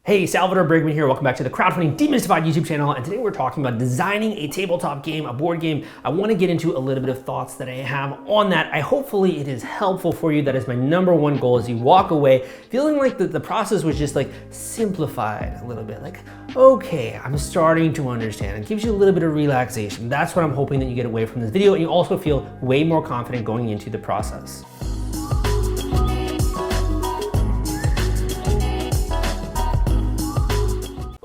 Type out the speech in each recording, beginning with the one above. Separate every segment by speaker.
Speaker 1: Hey, Salvador Briggman here. Welcome back to the Crowdfunding Demystified YouTube channel. And today we're talking about designing a tabletop game, a board game. I want to get into a little bit of thoughts that I have on that. Hopefully it is helpful for you. That is my number one goal, as you walk away feeling like the process was just like simplified a little bit. Like, okay, I'm starting to understand. It gives you a little bit of relaxation. That's what I'm hoping that you get away from this video. And you also feel way more confident going into the process.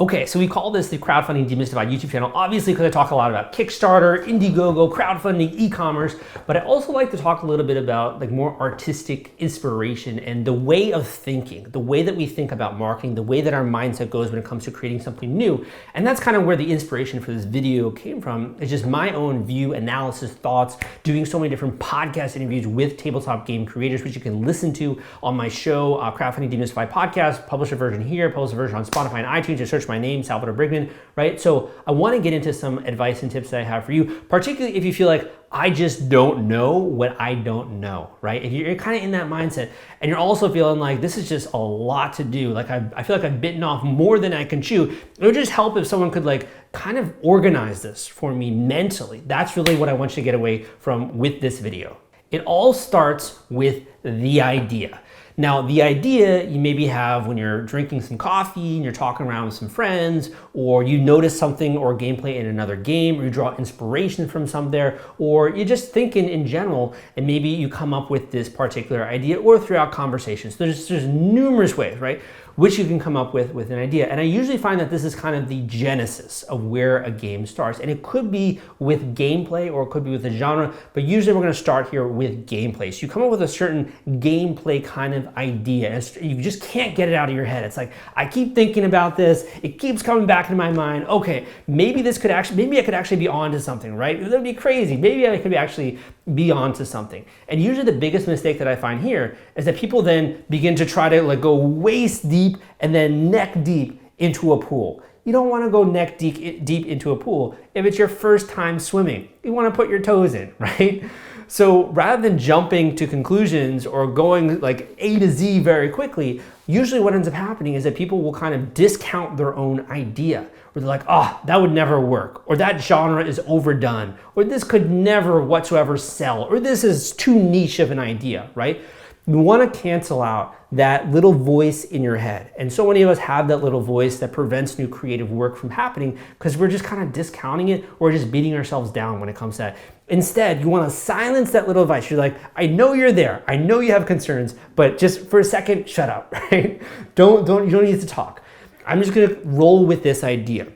Speaker 1: Okay, so we call this the Crowdfunding Demystified YouTube channel, obviously because I talk a lot about Kickstarter, Indiegogo, crowdfunding, e-commerce, but I also like to talk a little bit about like more artistic inspiration and the way of thinking, the way that we think about marketing, the way that our mindset goes when it comes to creating something new. And that's kind of where the inspiration for this video came from. It's just my own view, analysis, thoughts, doing so many different podcast interviews with tabletop game creators, which you can listen to on my show, Crowdfunding Demystified Podcast, publish a version here, publish a version on Spotify and iTunes. Just search my name, Salvador Briggman, right? So I want to get into some advice and tips that I have for you, particularly if you feel like I just don't know what I don't know, right? If you're kind of in that mindset and you're also feeling like this is just a lot to do, like I feel like I've bitten off more than I can chew, it would just help if someone could like kind of organize this for me mentally. That's really what I want you to get away from with this video. It all starts with the idea. Now, the idea you maybe have when you're drinking some coffee and you're talking around with some friends, or you notice something or gameplay in another game, or you draw inspiration from some there, or you're just thinking in general, and maybe you come up with this particular idea or throughout conversations. There's numerous ways, right, which you can come up with an idea. And I usually find that this is kind of the genesis of where a game starts. And it could be with gameplay or it could be with a genre, but usually we're gonna start here with gameplay. So you come up with a certain gameplay kind of idea. And you just can't get it out of your head. It's like, I keep thinking about this. It keeps coming back into my mind. Okay, maybe I could actually be onto something, right? That'd be crazy. Maybe I could actually be onto something. And usually the biggest mistake that I find here is that people then begin to try to like go waist deep and then neck deep into a pool. You don't want to go neck deep into a pool if it's your first time swimming. You want to put your toes in, right? So rather than jumping to conclusions or going like A to Z very quickly, usually what ends up happening is that people will kind of discount their own idea. Or they're like, oh, that would never work. Or that genre is overdone. Or this could never whatsoever sell. Or this is too niche of an idea, right? You want to cancel out that little voice in your head. And so many of us have that little voice that prevents new creative work from happening because we're just kind of discounting it or just beating ourselves down when it comes to that. Instead, you want to silence that little voice. You're like, I know you're there. I know you have concerns, but just for a second, shut up, right? You don't need to talk. I'm just going to roll with this idea.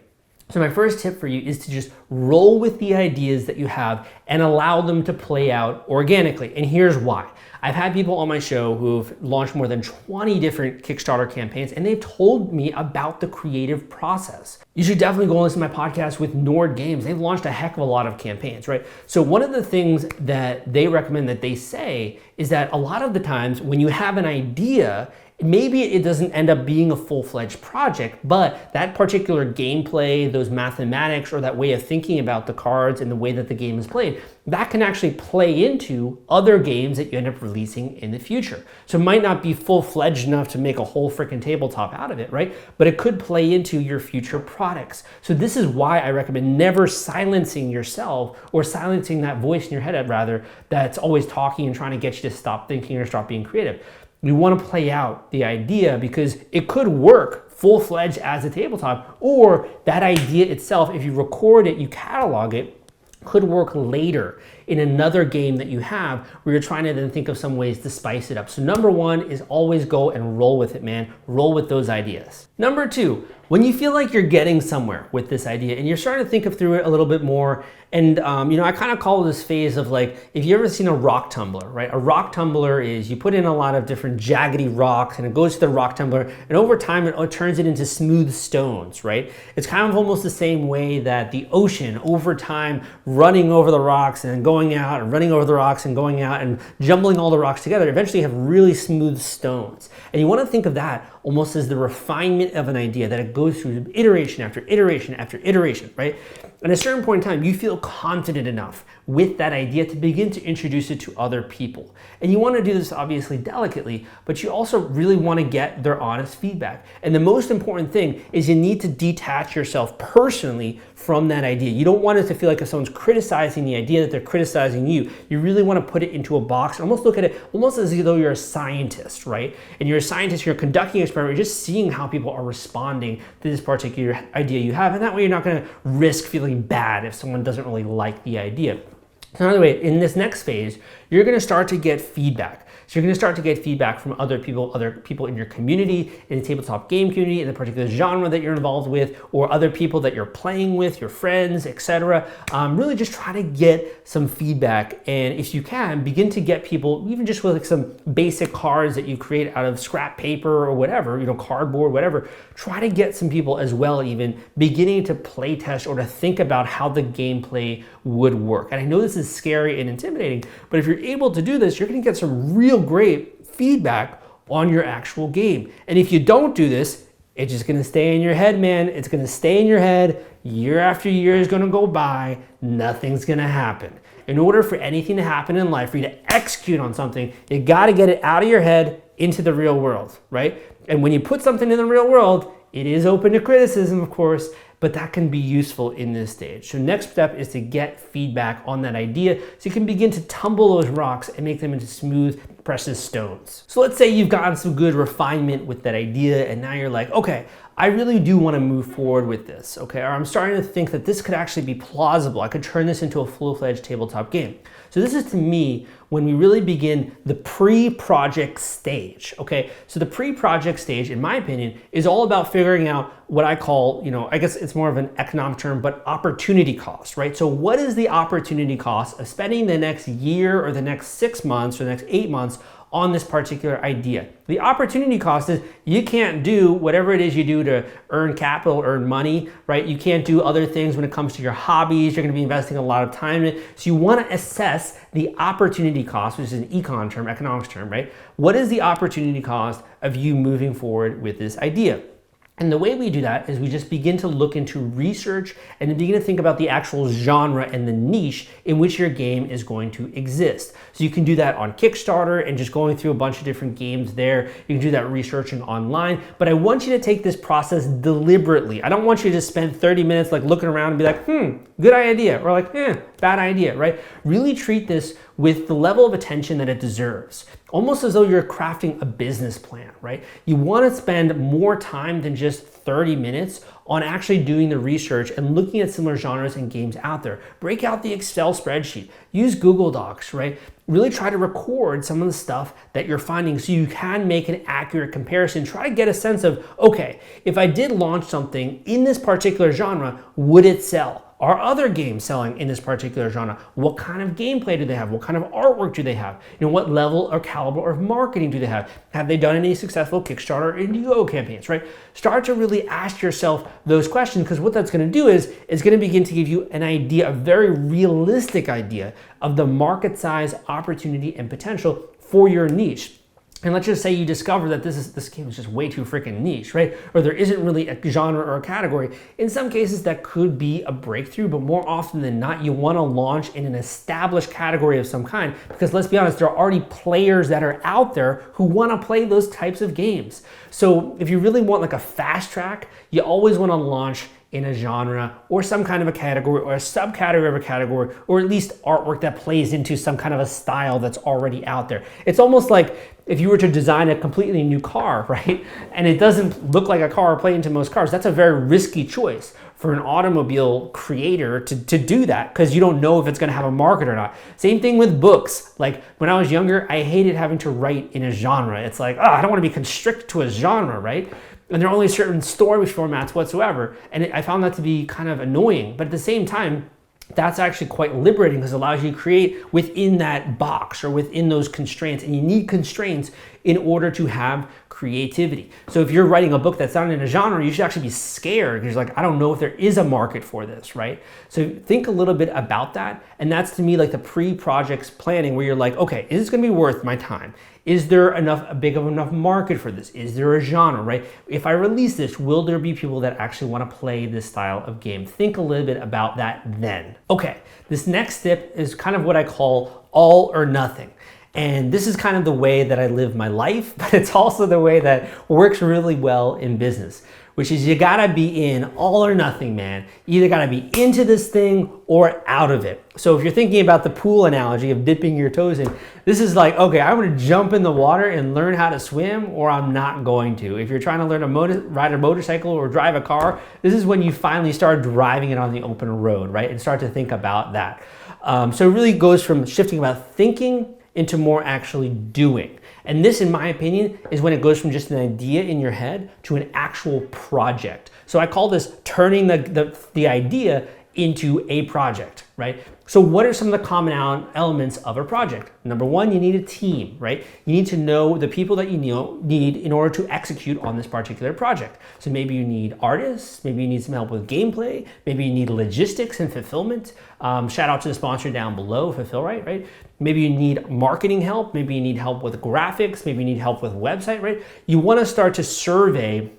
Speaker 1: So my first tip for you is to just roll with the ideas that you have and allow them to play out organically. And here's why. I've had people on my show who've launched more than 20 different Kickstarter campaigns, and they've told me about the creative process. You should definitely go and listen to my podcast with Nord Games. They've launched a heck of a lot of campaigns, right? So one of the things that they recommend that they say is that a lot of the times when you have an idea, maybe it doesn't end up being a full-fledged project, but that particular gameplay, those mathematics, or that way of thinking about the cards and the way that the game is played, that can actually play into other games that you end up releasing in the future. So it might not be full-fledged enough to make a whole freaking tabletop out of it, right? But it could play into your future products. So this is why I recommend never silencing yourself or silencing that voice in your head, rather, that's always talking and trying to get you to stop thinking or stop being creative. You want to play out the idea because it could work full-fledged as a tabletop, or that idea itself, if you record it, you catalog it, could work later in another game that you have where you're trying to then think of some ways to spice it up. So number one is always go and roll with it, man. Roll with those ideas. Number two, when you feel like you're getting somewhere with this idea and you're starting to think through it a little bit more, and I kind of call this phase of like, if you've ever seen a rock tumbler, right? A rock tumbler is you put in a lot of different jaggedy rocks and it goes to the rock tumbler, and over time it turns it into smooth stones, right? It's kind of almost the same way that the ocean over time running over the rocks and going out and running over the rocks and going out and jumbling all the rocks together, eventually have really smooth stones. And you want to think of that almost as the refinement of an idea, that it goes through iteration after iteration after iteration, right? At a certain point in time, you feel confident enough with that idea to begin to introduce it to other people. And you want to do this obviously delicately, but you also really want to get their honest feedback. And the most important thing is you need to detach yourself personally from that idea. You don't want it to feel like if someone's criticizing the idea that they're criticizing you. You really want to put it into a box and almost look at it almost as though you're a scientist, right? And you're a scientist, you're conducting an experiment, you're just seeing how people are responding to this particular idea you have. And that way you're not going to risk feeling bad if someone doesn't really like the idea. So another way, in this next phase, you're going to start to get feedback. So you're going to start to get feedback from other people in your community, in the tabletop game community, in the particular genre that you're involved with, or other people that you're playing with, your friends, etc. Really just try to get some feedback, and if you can, begin to get people, even just with like some basic cards that you create out of scrap paper or whatever, cardboard, whatever. Try to get some people as well, even beginning to play test or to think about how the gameplay would work. And I know this is scary and intimidating, but if you're able to do this, you're going to get some real great feedback on your actual game. And if you don't do this, it's just going to stay in your head, man. It's going to stay in your head. Year after year is going to go by. Nothing's going to happen. In order for anything to happen in life, for you to execute on something, you got to get it out of your head into the real world, right? And when you put something in the real world, it is open to criticism, of course, but that can be useful in this stage. So next step is to get feedback on that idea so you can begin to tumble those rocks and make them into smooth, precious stones. So let's say you've gotten some good refinement with that idea and now you're like, okay, I really do want to move forward with this, okay? Or I'm starting to think that this could actually be plausible. I could turn this into a full-fledged tabletop game. So this is, to me, when we really begin the pre-project stage, okay? So the pre-project stage, in my opinion, is all about figuring out what I call, I guess it's more of an economic term, but opportunity cost, right? So what is the opportunity cost of spending the next year or the next 6 months or the next 8 months on this particular idea? The opportunity cost is you can't do whatever it is you do to earn capital, earn money, right? You can't do other things when it comes to your hobbies. You're going to be investing a lot of time in it. So you want to assess the opportunity cost, which is an econ term, economics term, right? What is the opportunity cost of you moving forward with this idea? And the way we do that is we just begin to look into research and then begin to think about the actual genre and the niche in which your game is going to exist. So you can do that on Kickstarter and just going through a bunch of different games there. You can do that researching online, but I want you to take this process deliberately. I don't want you to spend 30 minutes like looking around and be like, good idea, or like, bad idea, right? Really treat this with the level of attention that it deserves. Almost as though you're crafting a business plan, right? You want to spend more time than just 30 minutes on actually doing the research and looking at similar genres and games out there. Break out the Excel spreadsheet. Use Google Docs, right? Really try to record some of the stuff that you're finding so you can make an accurate comparison. Try to get a sense of, okay, if I did launch something in this particular genre, would it sell? Are other games selling in this particular genre? What kind of gameplay do they have? What kind of artwork do they have? What level or caliber of marketing do they have? Have they done any successful Kickstarter or Indiegogo campaigns, right? Start to really ask yourself those questions, because what that's going to do is going to begin to give you an idea, a very realistic idea of the market size, opportunity, and potential for your niche. And let's just say you discover that this game is just way too freaking niche, right? Or there isn't really a genre or a category. In some cases, that could be a breakthrough, but more often than not, you want to launch in an established category of some kind, because let's be honest, there are already players that are out there who want to play those types of games. So if you really want like a fast track, you always want to launch in a genre or some kind of a category or a subcategory of a category, or at least artwork that plays into some kind of a style that's already out there. It's almost like if you were to design a completely new car, right? And it doesn't look like a car or play into most cars. That's a very risky choice for an automobile creator to do that, because you don't know if it's going to have a market or not. Same thing with books. Like when I was younger, I hated having to write in a genre. It's like, I don't want to be constricted to a genre, right? And there are only certain story formats whatsoever. And I found that to be kind of annoying. But at the same time, that's actually quite liberating, because it allows you to create within that box or within those constraints. And you need constraints in order to have creativity. So if you're writing a book that's not in a genre, you should actually be scared because you're like, I don't know if there is a market for this, right? So think a little bit about that. And that's to me like the pre-projects planning where you're like, okay, is this gonna be worth my time? Is there a big enough market for this? Is there a genre, right? If I release this, will there be people that actually want to play this style of game? Think a little bit about that then. Okay, this next step is kind of what I call all or nothing. And this is kind of the way that I live my life, but it's also the way that works really well in business, which is you gotta be in all or nothing, man. You either gotta be into this thing or out of it. So if you're thinking about the pool analogy of dipping your toes in, this is like, okay, I'm gonna jump in the water and learn how to swim, or I'm not going to. If you're trying to learn to ride a motorcycle or drive a car, this is when you finally start driving it on the open road, right? And start to think about that. So it really goes from shifting about thinking into more actually doing. And this, in my opinion, is when it goes from just an idea in your head to an actual project. So I call this turning the idea into a project, right? So what are some of the common elements of a project? Number one, you need a team, right? You need to know the people that you need in order to execute on this particular project. So maybe you need artists, maybe you need some help with gameplay, maybe you need logistics and fulfillment. Shout out to the sponsor down below, Fulfill right? Maybe you need marketing help, maybe you need help with graphics, maybe you need help with website, right? You wanna start to survey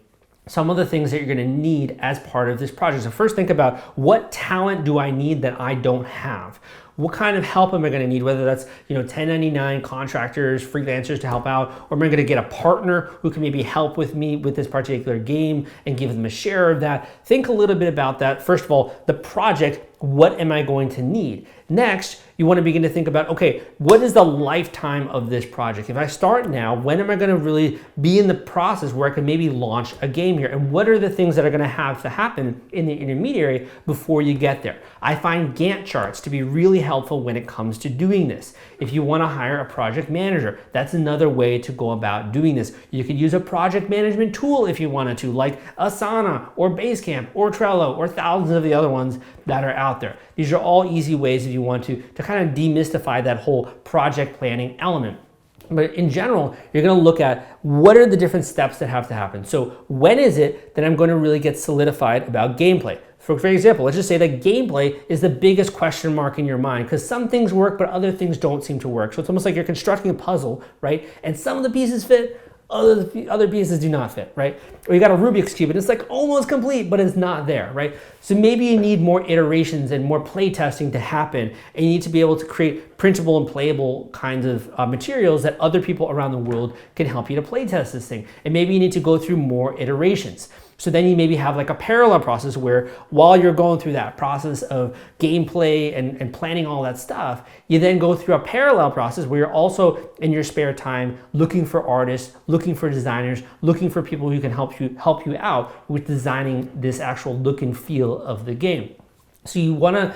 Speaker 1: some of the things that you're gonna need as part of this project. So first think about, what talent do I need that I don't have? What kind of help am I gonna need? Whether that's 1099 contractors, freelancers to help out, or am I gonna get a partner who can maybe help with me with this particular game and give them a share of that? Think a little bit about that. First of all, the project, what am I going to need? Next, you want to begin to think about, okay, what is the lifetime of this project? If I start now, when am I going to really be in the process where I can maybe launch a game here? And what are the things that are going to have to happen in the intermediary before you get there? I find Gantt charts to be really helpful when it comes to doing this. If you want to hire a project manager, that's another way to go about doing this. You could use a project management tool if you wanted to, like Asana or Basecamp or Trello or thousands of the other ones that are out there. These are all easy ways if you want to kind of demystify that whole project planning element. But in general, you're going to look at what are the different steps that have to happen. So when is it that I'm going to really get solidified about gameplay? For example, let's just say that gameplay is the biggest question mark in your mind because some things work, but other things don't seem to work. So it's almost like you're constructing a puzzle, right? And some of the pieces fit, other pieces do not fit, right? Or you got a Rubik's Cube and it's like almost complete, but it's not there, right? So maybe you need more iterations and more play testing to happen, and you need to be able to create printable and playable kinds of materials that other people around the world can help you to play test this thing. And maybe you need to go through more iterations. So then you maybe have like a parallel process where while you're going through that process of gameplay and planning all that stuff, you then go through a parallel process where you're also in your spare time looking for artists, looking for designers, looking for people who can help you out with designing this actual look and feel of the game. So you want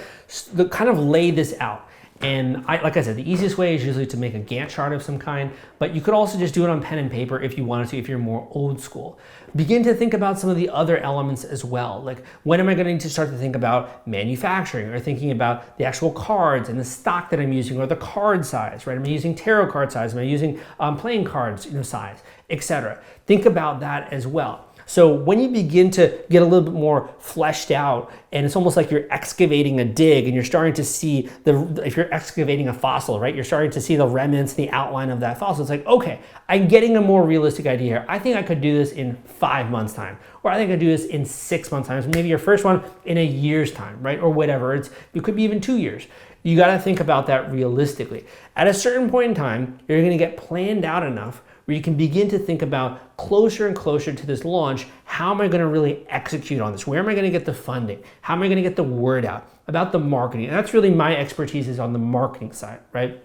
Speaker 1: to kind of lay this out. And like I said, the easiest way is usually to make a Gantt chart of some kind, but you could also just do it on pen and paper if you wanted to, if you're more old school. Begin to think about some of the other elements as well. Like, when am I going to start to think about manufacturing, or thinking about the actual cards and the stock that I'm using, or the card size, right? Am I using tarot card size? Am I using playing cards, size, etc.? Think about that as well. So when you begin to get a little bit more fleshed out, and it's almost like you're excavating a dig and you're starting to see if you're excavating a fossil, right? You're starting to see the remnants, the outline of that fossil. It's like, okay, I'm getting a more realistic idea here. I think I could do this in 5 months time, or I think I could do this in 6 months time. So maybe your first one in a year's time, right? Or whatever. It could be even 2 years. You got to think about that realistically. At a certain point in time, you're going to get planned out enough where you can begin to think about closer and closer to this launch, how am I going to really execute on this? Where am I going to get the funding? How am I going to get the word out about the marketing? And that's really my expertise, is on the marketing side, right?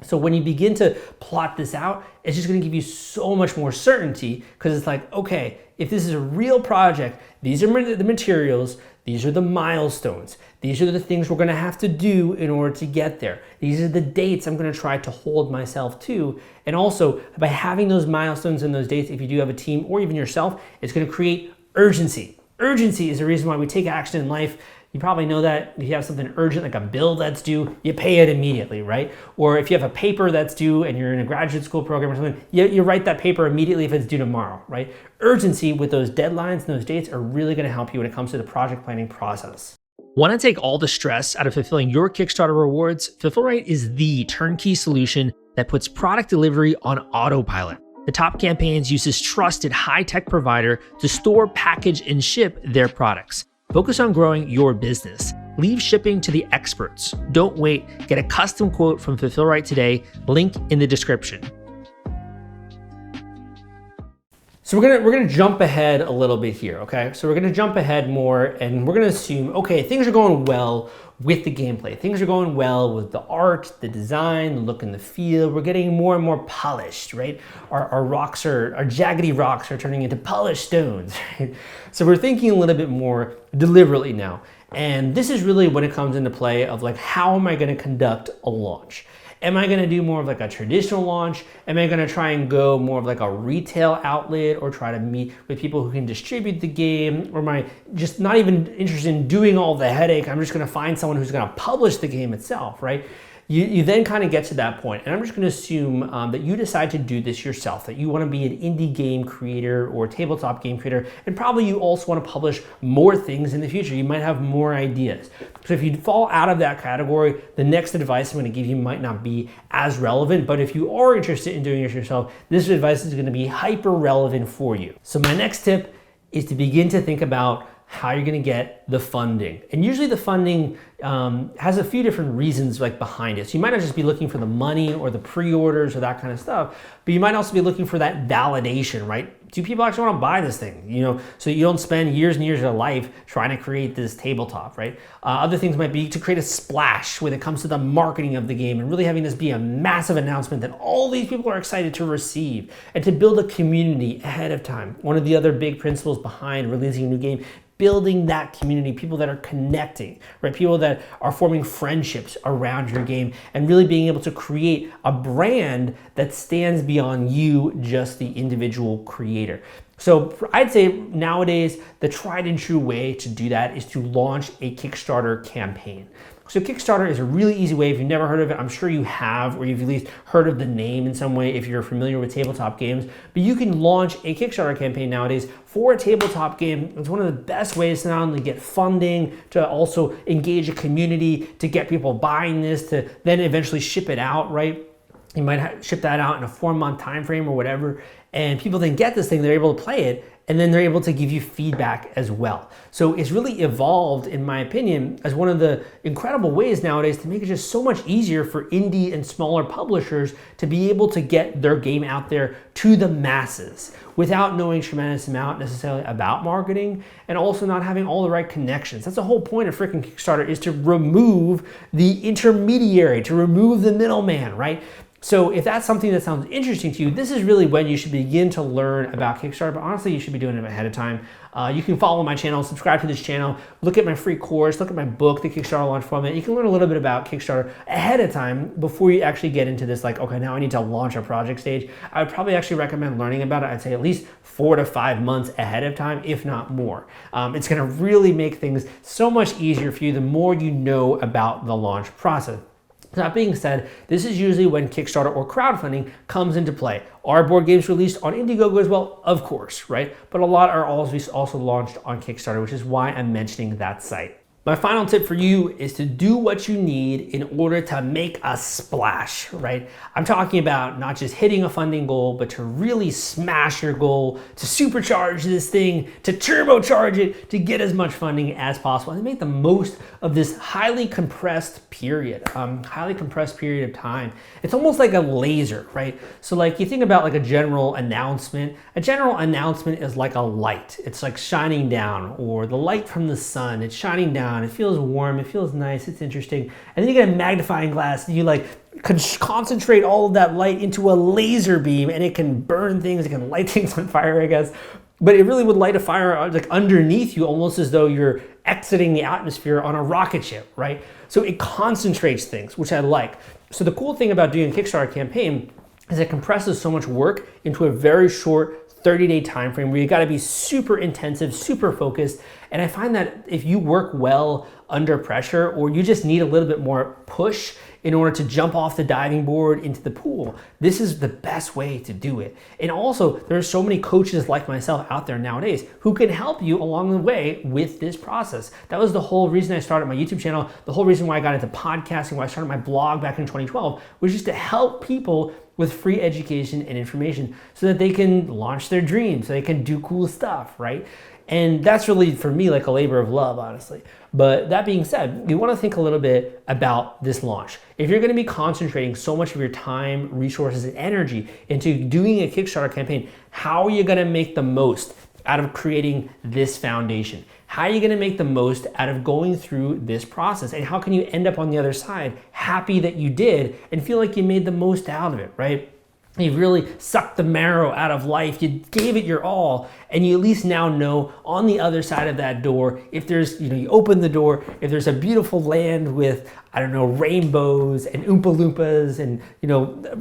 Speaker 1: So when you begin to plot this out, it's just going to give you so much more certainty, because it's like, okay, if this is a real project, these are the materials, these are the milestones, these are the things we're going to have to do in order to get there. These are the dates I'm going to try to hold myself to. And also, by having those milestones and those dates, if you do have a team or even yourself, it's going to create urgency. Urgency is the reason why we take action in life. You probably know that if you have something urgent, like a bill that's due, you pay it immediately, right? Or if you have a paper that's due and you're in a graduate school program or something, you write that paper immediately if it's due tomorrow, right? Urgency with those deadlines and those dates are really gonna help you when it comes to the project planning process. Want to take all the stress out of fulfilling your Kickstarter rewards? Fulfillment is the turnkey solution that puts product delivery on autopilot. The Top Campaigns uses trusted high-tech provider to store, package, and ship their products. Focus on growing your business. Leave shipping to the experts. Don't wait. Get a custom quote from Fulfillment today. Link in the description. So we're gonna jump ahead a little bit here, okay? So we're gonna jump ahead more and we're gonna assume, okay, things are going well with the gameplay. Things are going well with the art, the design, the look and the feel. We're getting more and more polished, right? Our jaggedy rocks are turning into polished stones, right? So we're thinking a little bit more deliberately now. And this is really when it comes into play of like, how am I gonna conduct a launch? Am I gonna do more of like a traditional launch? Am I gonna try and go more of like a retail outlet or try to meet with people who can distribute the game? Or am I just not even interested in doing all the headache? I'm just gonna find someone who's gonna publish the game itself, right? You then kind of get to that point, and I'm just going to assume that you decide to do this yourself, that you want to be an indie game creator or tabletop game creator, and probably you also want to publish more things in the future. You might have more ideas. So if you fall out of that category, the next advice I'm going to give you might not be as relevant, but if you are interested in doing it yourself, this advice is going to be hyper relevant for you. So my next tip is to begin to think about how you're gonna get the funding. And usually the funding has a few different reasons like behind it. So you might not just be looking for the money or the pre-orders or that kind of stuff, but you might also be looking for that validation, right? Do people actually wanna buy this thing? You know, so you don't spend years and years of your life trying to create this tabletop, right? Other things might be to create a splash when it comes to the marketing of the game and really having this be a massive announcement that all these people are excited to receive, and to build a community ahead of time. One of the other big principles behind releasing a new game, building that community, people that are connecting, right? People that are forming friendships around your game and really being able to create a brand that stands beyond you, just the individual creator. So I'd say nowadays, the tried and true way to do that is to launch a Kickstarter campaign. So Kickstarter is a really easy way. If you've never heard of it, I'm sure you have, or you've at least heard of the name in some way if you're familiar with tabletop games. But you can launch a Kickstarter campaign nowadays for a tabletop game. It's one of the best ways to not only get funding, to also engage a community, to get people buying this, to then eventually ship it out, right? You might ship that out in a 4-month time frame or whatever, and people then get this thing, they're able to play it, and then they're able to give you feedback as well. So it's really evolved, in my opinion, as one of the incredible ways nowadays to make it just so much easier for indie and smaller publishers to be able to get their game out there to the masses without knowing tremendous amount necessarily about marketing, and also not having all the right connections. That's the whole point of freaking Kickstarter, is to remove the intermediary, to remove the middleman, right? So if that's something that sounds interesting to you, this is really when you should begin to learn about Kickstarter, but honestly, you should be doing it ahead of time. You can follow my channel, subscribe to this channel, look at my free course, look at my book, The Kickstarter Launch Format. You can learn a little bit about Kickstarter ahead of time before you actually get into this, like, okay, now I need to launch a project stage. I would probably actually recommend learning about it, I'd say at least 4 to 5 months ahead of time, if not more. It's gonna really make things so much easier for you the more you know about the launch process. That being said, this is usually when Kickstarter or crowdfunding comes into play. Are board games released on Indiegogo as well? Of course, right? But a lot are also launched on Kickstarter, which is why I'm mentioning that site. My final tip for you is to do what you need in order to make a splash, right? I'm talking about not just hitting a funding goal, but to really smash your goal, to supercharge this thing, to turbocharge it, to get as much funding as possible, and to make the most of this highly compressed period of time. It's almost like a laser, right? So like you think about like a general announcement. A general announcement is like a light. It's like shining down, or the light from the sun. It's shining down. It feels warm, it feels nice, it's interesting. And then you get a magnifying glass and you like concentrate all of that light into a laser beam, and it can burn things, it can light things on fire, I guess. But it really would light a fire like underneath you, almost as though you're exiting the atmosphere on a rocket ship, right? So it concentrates things, which I like. So the cool thing about doing a Kickstarter campaign is it compresses so much work into a very short 30-day time frame where you got to be super intensive, super focused. And I find that if you work well under pressure, or you just need a little bit more push in order to jump off the diving board into the pool, this is the best way to do it. And also, there are so many coaches like myself out there nowadays who can help you along the way with this process. That was the whole reason I started my YouTube channel, the whole reason why I got into podcasting, why I started my blog back in 2012, was just to help people with free education and information so that they can launch their dreams, so they can do cool stuff, right? And that's really, for me, like a labor of love, honestly. But that being said, you want to think a little bit about this launch. If you're going to be concentrating so much of your time, resources, and energy into doing a Kickstarter campaign, how are you going to make the most out of creating this foundation? How are you going to make the most out of going through this process? And how can you end up on the other side happy that you did and feel like you made the most out of it, right? You've really sucked the marrow out of life. You gave it your all, and you at least now know on the other side of that door, if there's, you open the door, if there's a beautiful land with, I don't know, rainbows and Oompa Loompas and,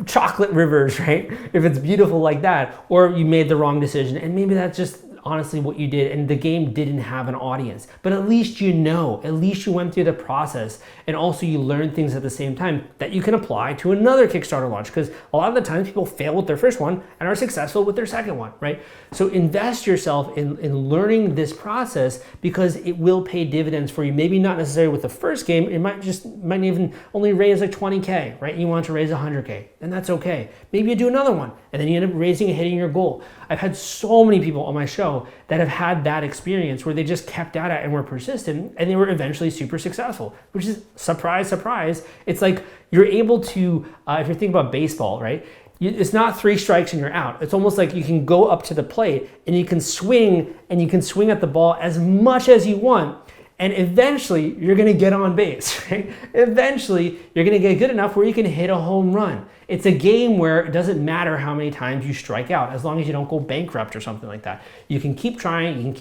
Speaker 1: chocolate rivers, right? If it's beautiful like that, or you made the wrong decision, and maybe that's just honestly what you did, and the game didn't have an audience. But at least you know, at least you went through the process, and also you learned things at the same time that you can apply to another Kickstarter launch, because a lot of the times people fail with their first one and are successful with their second one, right? So invest yourself in learning this process, because it will pay dividends for you. Maybe not necessarily with the first game, it might even only raise like 20K, right? You want to raise 100K, and that's okay. Maybe you do another one, and then you end up raising and hitting your goal. I've had so many people on my show that have had that experience where they just kept at it and were persistent, and they were eventually super successful, which is, surprise, surprise. It's like you're able to, if you're thinking about baseball, right? It's not 3 strikes and you're out. It's almost like you can go up to the plate and you can swing at the ball as much as you want. And eventually you're gonna get on base, right? Eventually you're gonna get good enough where you can hit a home run. It's a game where it doesn't matter how many times you strike out, as long as you don't go bankrupt or something like that. You can keep trying,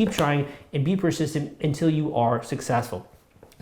Speaker 1: and be persistent until you are successful.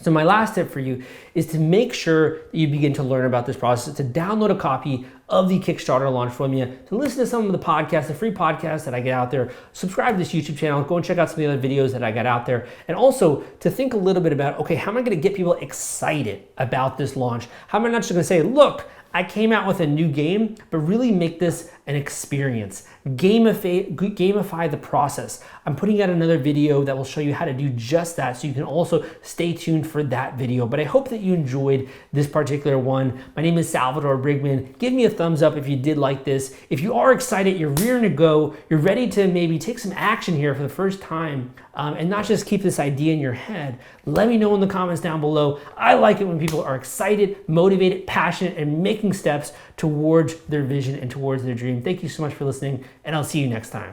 Speaker 1: So my last tip for you is to make sure that you begin to learn about this process, to download a copy of the Kickstarter launch from you, to listen to some of the podcasts, the free podcasts that I get out there, subscribe to this YouTube channel, go and check out some of the other videos that I got out there, and also to think a little bit about, okay, how am I gonna get people excited about this launch? How am I not just gonna say, look, I came out with a new game, but really make this an experience. Gamify the process. I'm putting out another video that will show you how to do just that, so you can also stay tuned for that video. But I hope that you enjoyed this particular one. My name is Salvador Briggman. Give me a thumbs up if you did like this. If you are excited, you're rearing to go, you're ready to maybe take some action here for the first time, and not just keep this idea in your head, let me know in the comments down below. I like it when people are excited, motivated, passionate, and making steps towards their vision and towards their dream. Thank you so much for listening, and I'll see you next time.